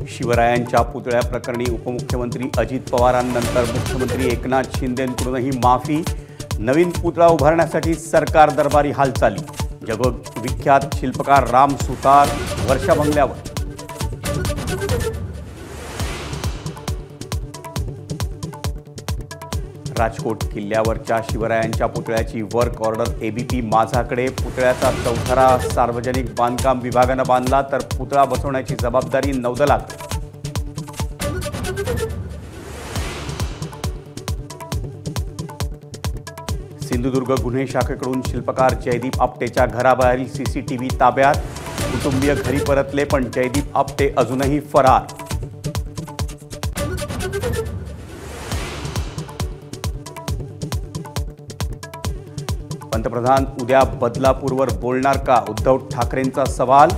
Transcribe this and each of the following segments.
शिवरायांच्या पुतळ्या प्रकरणी उपमुख्यमंत्री अजित पवारांनंतर मुख्यमंत्री एकनाथ शिंदेंकडूनही माफी। नवीन पुतळा उभारण्यासाठी सरकार दरबारी हालचाली। जगविख्यात शिल्पकार राम सुतार वर्षा बंगल्यावर। राजकोट किल्ल्यावरच्या शिवरायांच्या पुतळ्याची वर्क ऑर्डर एबीपी माझाकडे। पुतळ्याचा चौथरा सार्वजनिक बांधकाम विभागाने बांधला तर पुतळा बसवण्याची जबाबदारी नौदलाकडे। सिंधुदुर्ग गुन्हे शाखेकडून शिल्पकार जयदीप आपटेच्या घराबाहेरील सीसीटीव्ही ताब्यात। कुटुंबीय घरी परतले पण जयदीप आपटे अजूनही फरार। पंतप्रधान उद्या बदलापूरवर बोलणार का? उद्धव ठाकरेंचा सवाल।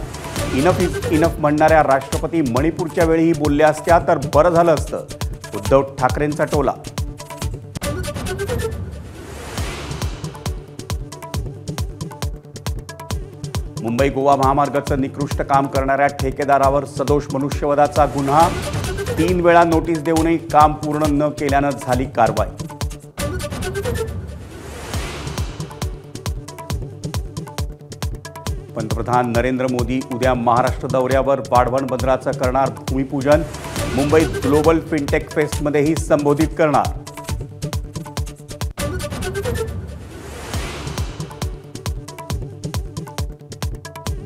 इनफ इज इनफ म्हणणाऱ्या राष्ट्रपती मणिपूरच्या वेळीही बोलल्या असत्या तर बरं झालं असतं, उद्धव ठाकरेंचा टोला। मुंबई गोवा महामार्गाचं निकृष्ट काम करणाऱ्या ठेकेदारावर सदोष मनुष्यवधाचा गुन्हा। 3 वेळा नोटीस देऊनही काम पूर्ण न केल्यानं झाली कारवाई। पंतप्रधान नरेंद्र मोदी उद्या महाराष्ट्र दौऱ्यावर। वाढवण बंदराचं करणार भूमिपूजन। मुंबईत ग्लोबल फिनटेक फेस्टमध्येही संबोधित करणार।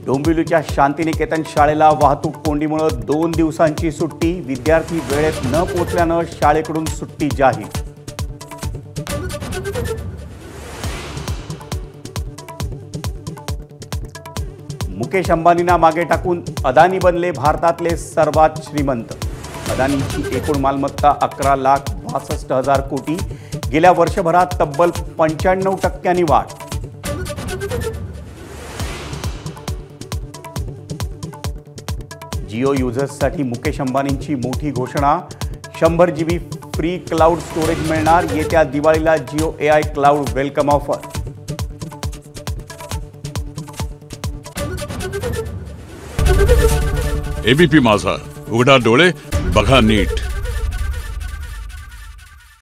डोंबिवलीच्या शांतिनिकेतन शाळेला वाहतूक कोंडीमुळे 2 दिवसांची सुट्टी। विद्यार्थी वेळेत न पोहोचल्यानं शाळेकडून सुट्टी जाहीर। मुकेश अंबानींना मागे टाकून अदानी बनले भारतातले सर्वात श्रीमंत। अदानींची एकूण मालमत्ता 11,62,000 कोटी। गेल्या वर्षभरात तब्बल 95% वाढ। जिओ युजर्ससाठी मुकेश अंबानींची मोठी घोषणा। 100 GB फ्री क्लाउड स्टोरेज मिळणार। येत्या दिवाळीला Jio AI cloud welcome offer. ABP माझा, उघडा डोळे बघा नीट।